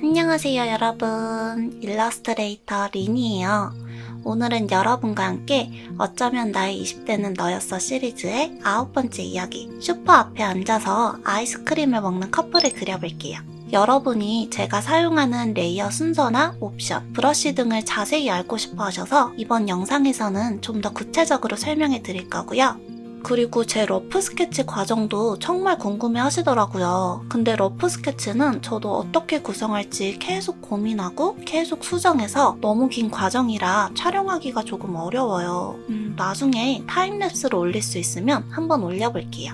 안녕하세요 여러분, 일러스트레이터 린이에요. 오늘은 여러분과 함께 어쩌면 나의 20대는 너였어 시리즈의 9번째 이야기, 슈퍼 앞에 앉아서 아이스크림을 먹는 커플을 그려볼게요. 여러분이 제가 사용하는 레이어 순서나 옵션, 브러쉬 등을 자세히 알고 싶어 하셔서 이번 영상에서는 좀 더 구체적으로 설명해 드릴 거고요. 그리고 제 러프 스케치 과정도 정말 궁금해 하시더라고요. 근데 러프 스케치는 저도 어떻게 구성할지 계속 고민하고 계속 수정해서 너무 긴 과정이라 촬영하기가 조금 어려워요. 나중에 타임랩스로 올릴 수 있으면 한번 올려볼게요.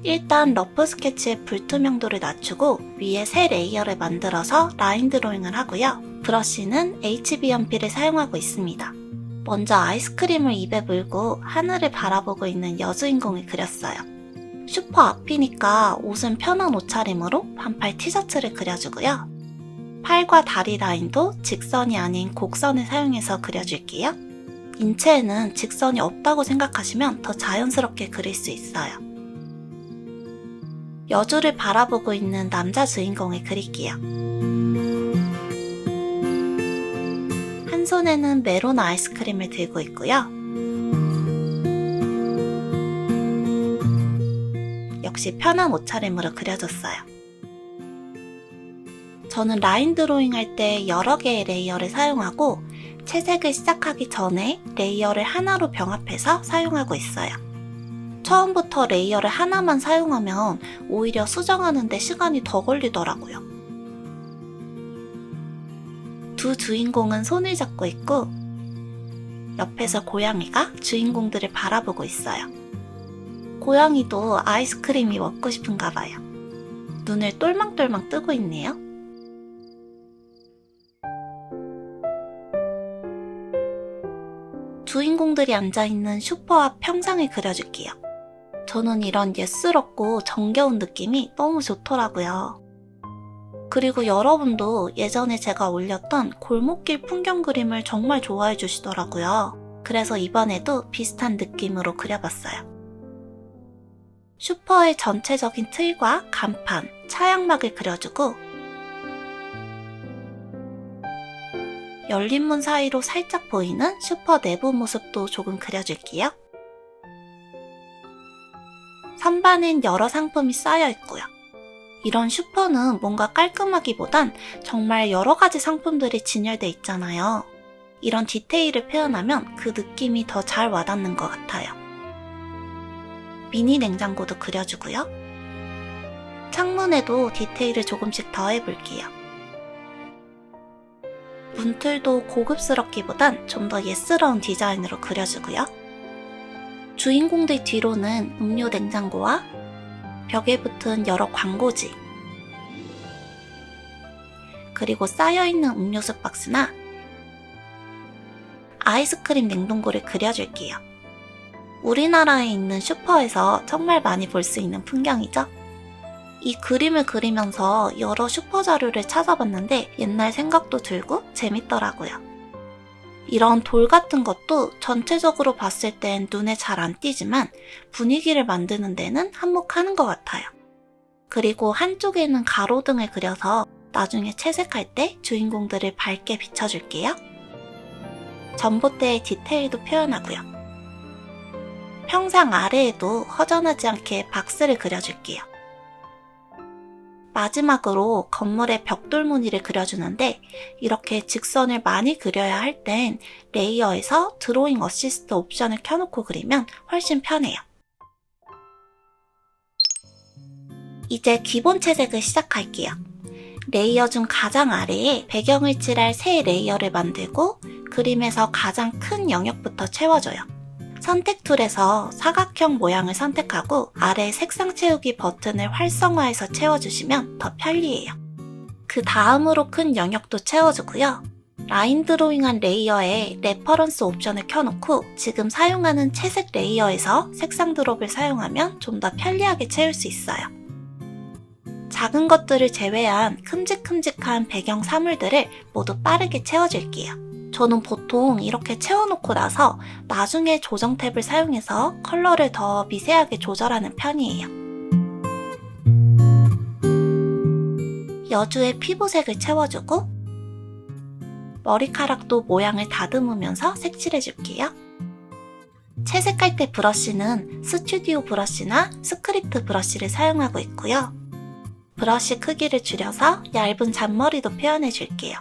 일단 러프 스케치의 불투명도를 낮추고 위에 새 레이어를 만들어서 라인 드로잉을 하고요. 브러쉬는 HB 연필을 사용하고 있습니다. 먼저 아이스크림을 입에 물고 하늘을 바라보고 있는 여주인공을 그렸어요. 슈퍼 앞이니까 옷은 편한 옷차림으로 반팔 티셔츠를 그려주고요. 팔과 다리 라인도 직선이 아닌 곡선을 사용해서 그려줄게요. 인체에는 직선이 없다고 생각하시면 더 자연스럽게 그릴 수 있어요. 여주를 바라보고 있는 남자 주인공을 그릴게요. 한 손에는 메론 아이스크림을 들고 있고요. 역시 편한 옷차림으로 그려줬어요. 저는 라인 드로잉 할 때 여러 개의 레이어를 사용하고 채색을 시작하기 전에 레이어를 하나로 병합해서 사용하고 있어요. 처음부터 레이어를 하나만 사용하면 오히려 수정하는 데 시간이 더 걸리더라고요. 두 주인공은 손을 잡고 있고 옆에서 고양이가 주인공들을 바라보고 있어요. 고양이도 아이스크림이 먹고 싶은가 봐요. 눈을 똘망똘망 뜨고 있네요. 주인공들이 앉아있는 슈퍼 앞 평상을 그려줄게요. 저는 이런 예스럽고 정겨운 느낌이 너무 좋더라고요. 그리고 여러분도 예전에 제가 올렸던 골목길 풍경 그림을 정말 좋아해 주시더라고요. 그래서 이번에도 비슷한 느낌으로 그려봤어요. 슈퍼의 전체적인 틀과 간판, 차양막을 그려주고 열린 문 사이로 살짝 보이는 슈퍼 내부 모습도 조금 그려줄게요. 선반엔 여러 상품이 쌓여 있고요. 이런 슈퍼는 뭔가 깔끔하기보단 정말 여러 가지 상품들이 진열돼 있잖아요. 이런 디테일을 표현하면 그 느낌이 더 잘 와닿는 것 같아요. 미니 냉장고도 그려주고요. 창문에도 디테일을 조금씩 더해볼게요. 문틀도 고급스럽기보단 좀 더 예스러운 디자인으로 그려주고요. 주인공들 뒤로는 음료 냉장고와 벽에 붙은 여러 광고지, 그리고 쌓여있는 음료수 박스나 아이스크림 냉동고를 그려줄게요. 우리나라에 있는 슈퍼에서 정말 많이 볼 수 있는 풍경이죠. 이 그림을 그리면서 여러 슈퍼 자료를 찾아봤는데 옛날 생각도 들고 재밌더라고요. 이런 돌 같은 것도 전체적으로 봤을 땐 눈에 잘 안 띄지만 분위기를 만드는 데는 한몫하는 것 같아요. 그리고 한쪽에는 가로등을 그려서 나중에 채색할 때 주인공들을 밝게 비춰줄게요. 전봇대의 디테일도 표현하고요. 평상 아래에도 허전하지 않게 박스를 그려줄게요. 마지막으로 건물의 벽돌 무늬를 그려주는데 이렇게 직선을 많이 그려야 할 땐 레이어에서 드로잉 어시스트 옵션을 켜놓고 그리면 훨씬 편해요. 이제 기본 채색을 시작할게요. 레이어 중 가장 아래에 배경을 칠할 새 레이어를 만들고 그림에서 가장 큰 영역부터 채워줘요. 선택 툴에서 사각형 모양을 선택하고 아래 색상 채우기 버튼을 활성화해서 채워주시면 더 편리해요. 그 다음으로 큰 영역도 채워주고요. 라인 드로잉한 레이어에 레퍼런스 옵션을 켜놓고 지금 사용하는 채색 레이어에서 색상 드롭을 사용하면 좀 더 편리하게 채울 수 있어요. 작은 것들을 제외한 큼직큼직한 배경 사물들을 모두 빠르게 채워줄게요. 저는 보통 이렇게 채워놓고 나서 나중에 조정 탭을 사용해서 컬러를 더 미세하게 조절하는 편이에요. 여주의 피부색을 채워주고 머리카락도 모양을 다듬으면서 색칠해줄게요. 채색할 때 브러쉬는 스튜디오 브러쉬나 스크립트 브러쉬를 사용하고 있고요. 브러쉬 크기를 줄여서 얇은 잔머리도 표현해줄게요.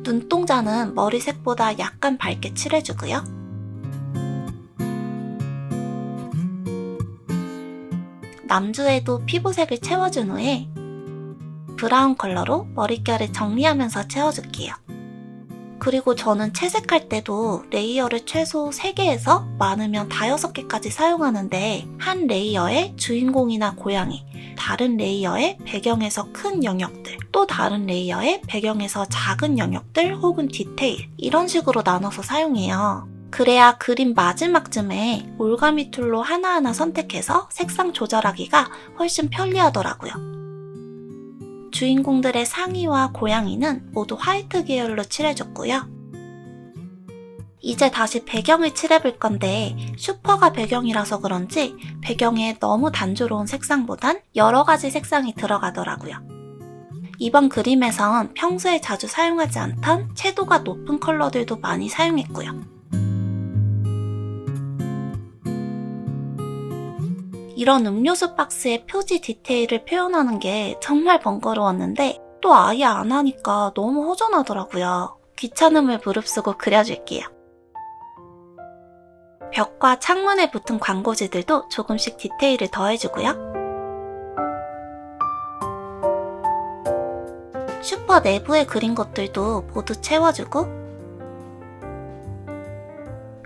눈동자는 머리색보다 약간 밝게 칠해주고요. 남주에도 피부색을 채워준 후에 브라운 컬러로 머릿결을 정리하면서 채워줄게요. 그리고 저는 채색할 때도 레이어를 최소 3개에서 많으면 5개까지 사용하는데 한 레이어의 주인공이나 고양이, 다른 레이어의 배경에서 큰 영역들, 또 다른 레이어의 배경에서 작은 영역들 혹은 디테일 이런 식으로 나눠서 사용해요. 그래야 그림 마지막쯤에 올가미 툴로 하나하나 선택해서 색상 조절하기가 훨씬 편리하더라고요. 주인공들의 상의와 고양이는 모두 화이트 계열로 칠해줬고요. 이제 다시 배경을 칠해볼 건데 슈퍼가 배경이라서 그런지 배경에 너무 단조로운 색상보단 여러 가지 색상이 들어가더라고요. 이번 그림에선 평소에 자주 사용하지 않던 채도가 높은 컬러들도 많이 사용했고요. 이런 음료수 박스의 표지 디테일을 표현하는 게 정말 번거로웠는데 또 아예 안 하니까 너무 허전하더라고요. 귀찮음을 무릅쓰고 그려줄게요. 벽과 창문에 붙은 광고지들도 조금씩 디테일을 더해주고요. 슈퍼 내부에 그린 것들도 모두 채워주고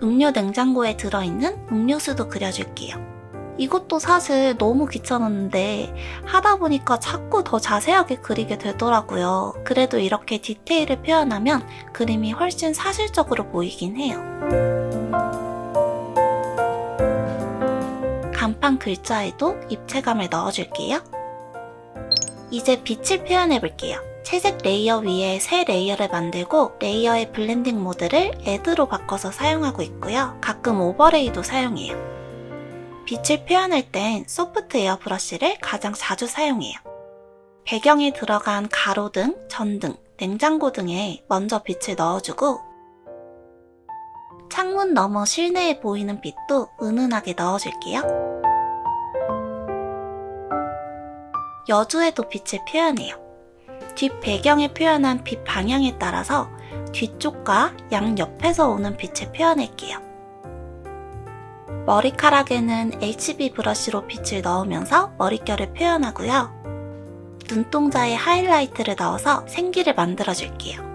음료 냉장고에 들어있는 음료수도 그려줄게요. 이것도 사실 너무 귀찮았는데 하다 보니까 자꾸 더 자세하게 그리게 되더라고요. 그래도 이렇게 디테일을 표현하면 그림이 훨씬 사실적으로 보이긴 해요. 간판 글자에도 입체감을 넣어줄게요. 이제 빛을 표현해볼게요. 채색 레이어 위에 새 레이어를 만들고 레이어의 블렌딩 모드를 애드로 바꿔서 사용하고 있고요. 가끔 오버레이도 사용해요. 빛을 표현할 땐 소프트 에어 브러쉬를 가장 자주 사용해요. 배경에 들어간 가로등, 전등, 냉장고 등에 먼저 빛을 넣어주고 창문 너머 실내에 보이는 빛도 은은하게 넣어줄게요. 여주에도 빛을 표현해요. 뒷 배경에 표현한 빛 방향에 따라서 뒤쪽과 양옆에서 오는 빛을 표현할게요. 머리카락에는 HB 브러쉬로 빛을 넣으면서 머릿결을 표현하고요. 눈동자에 하이라이트를 넣어서 생기를 만들어줄게요.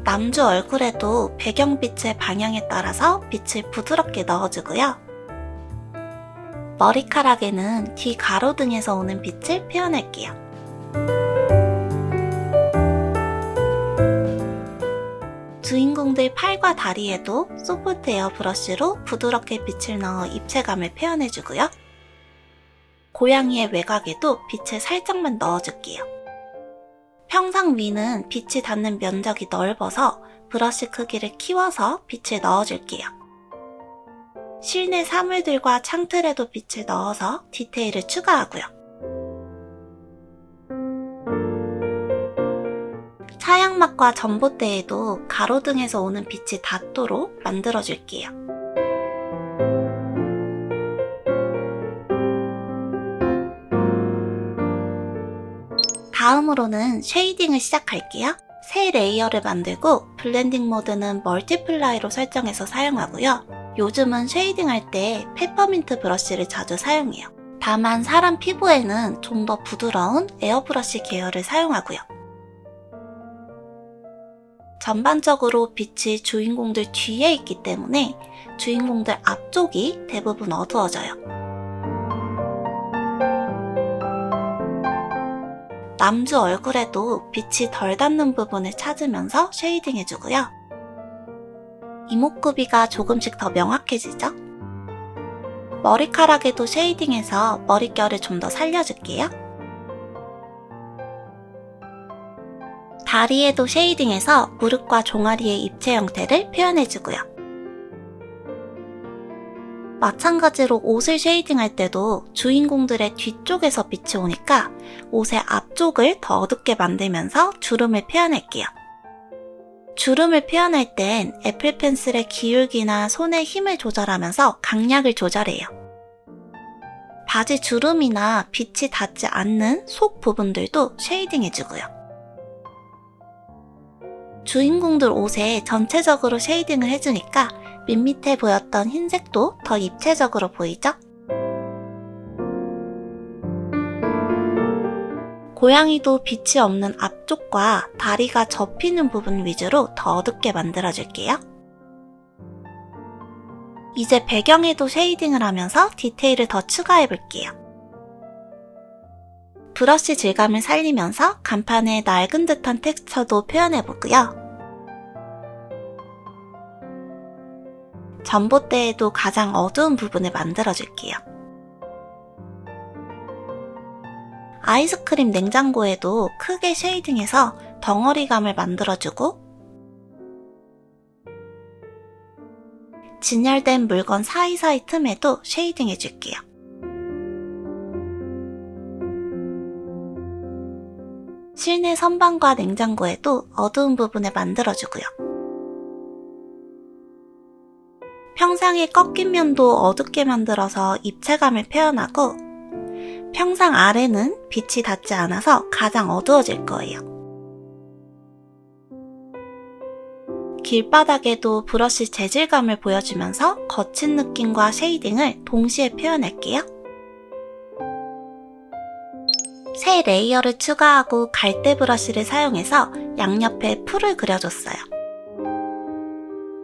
남주 얼굴에도 배경빛의 방향에 따라서 빛을 부드럽게 넣어주고요. 머리카락에는 뒤 가로등에서 오는 빛을 표현할게요. 주인공들 팔과 다리에도 소프트 에어 브러쉬로 부드럽게 빛을 넣어 입체감을 표현해주고요. 고양이의 외곽에도 빛을 살짝만 넣어줄게요. 평상 위는 빛이 닿는 면적이 넓어서 브러쉬 크기를 키워서 빛을 넣어줄게요. 실내 사물들과 창틀에도 빛을 넣어서 디테일을 추가하고요. 차양막과 전봇대에도 가로등에서 오는 빛이 닿도록 만들어줄게요. 다음으로는 쉐이딩을 시작할게요. 새 레이어를 만들고 블렌딩 모드는 멀티플라이로 설정해서 사용하고요. 요즘은 쉐이딩할 때 페퍼민트 브러쉬를 자주 사용해요. 다만 사람 피부에는 좀 더 부드러운 에어브러쉬 계열을 사용하고요. 전반적으로 빛이 주인공들 뒤에 있기 때문에 주인공들 앞쪽이 대부분 어두워져요. 남주 얼굴에도 빛이 덜 닿는 부분을 찾으면서 쉐이딩 해주고요. 이목구비가 조금씩 더 명확해지죠? 머리카락에도 쉐이딩해서 머릿결을 좀 더 살려줄게요. 다리에도 쉐이딩해서 무릎과 종아리의 입체 형태를 표현해주고요. 마찬가지로 옷을 쉐이딩할 때도 주인공들의 뒤쪽에서 빛이 오니까 옷의 앞쪽을 더 어둡게 만들면서 주름을 표현할게요. 주름을 표현할 땐 애플 펜슬의 기울기나 손의 힘을 조절하면서 강약을 조절해요. 바지 주름이나 빛이 닿지 않는 속 부분들도 쉐이딩 해주고요. 주인공들 옷에 전체적으로 쉐이딩을 해주니까 밋밋해 보였던 흰색도 더 입체적으로 보이죠? 고양이도 빛이 없는 앞쪽과 다리가 접히는 부분 위주로 더 어둡게 만들어줄게요. 이제 배경에도 쉐이딩을 하면서 디테일을 더 추가해볼게요. 브러쉬 질감을 살리면서 간판의 낡은 듯한 텍스처도 표현해보고요. 전봇대에도 가장 어두운 부분을 만들어줄게요. 아이스크림 냉장고에도 크게 쉐이딩해서 덩어리감을 만들어주고 진열된 물건 사이사이 틈에도 쉐이딩 해줄게요. 실내 선반과 냉장고에도 어두운 부분을 만들어주고요. 평상의 꺾인 면도 어둡게 만들어서 입체감을 표현하고 평상 아래는 빛이 닿지 않아서 가장 어두워질 거예요. 길바닥에도 브러쉬 재질감을 보여주면서 거친 느낌과 쉐이딩을 동시에 표현할게요. 새 레이어를 추가하고 갈대 브러쉬를 사용해서 양옆에 풀을 그려줬어요.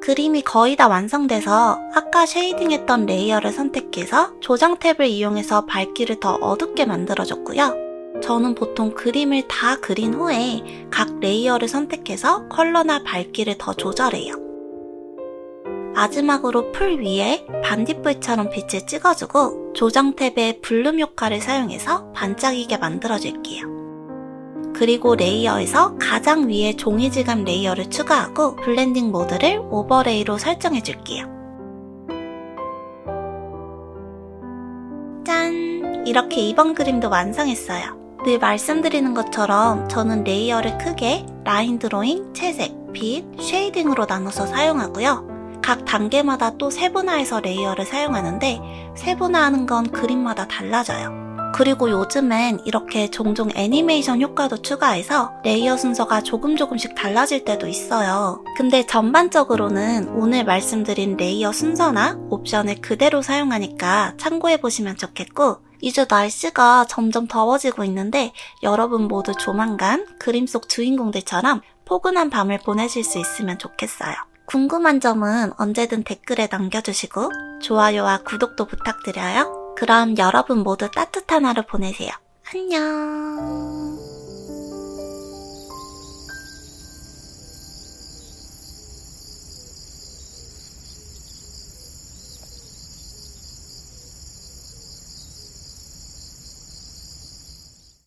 그림이 거의 다 완성돼서 아까 쉐이딩했던 레이어를 선택해서 조정 탭을 이용해서 밝기를 더 어둡게 만들어줬고요. 저는 보통 그림을 다 그린 후에 각 레이어를 선택해서 컬러나 밝기를 더 조절해요. 마지막으로 풀 위에 반딧불처럼 빛을 찍어주고 조정 탭의 블룸 효과를 사용해서 반짝이게 만들어줄게요. 그리고 레이어에서 가장 위에 종이질감 레이어를 추가하고 블렌딩 모드를 오버레이로 설정해줄게요. 짠! 이렇게 이번 그림도 완성했어요. 늘 말씀드리는 것처럼 저는 레이어를 크게 라인 드로잉, 채색, 빛, 쉐이딩으로 나눠서 사용하고요. 각 단계마다 또 세분화해서 레이어를 사용하는데 세분화하는 건 그림마다 달라져요. 그리고 요즘엔 이렇게 종종 애니메이션 효과도 추가해서 레이어 순서가 조금씩 달라질 때도 있어요. 근데 전반적으로는 오늘 말씀드린 레이어 순서나 옵션을 그대로 사용하니까 참고해보시면 좋겠고 이제 날씨가 점점 더워지고 있는데 여러분 모두 조만간 그림 속 주인공들처럼 포근한 밤을 보내실 수 있으면 좋겠어요. 궁금한 점은 언제든 댓글에 남겨주시고 좋아요와 구독도 부탁드려요. 그럼 여러분 모두 따뜻한 하루 보내세요. 안녕.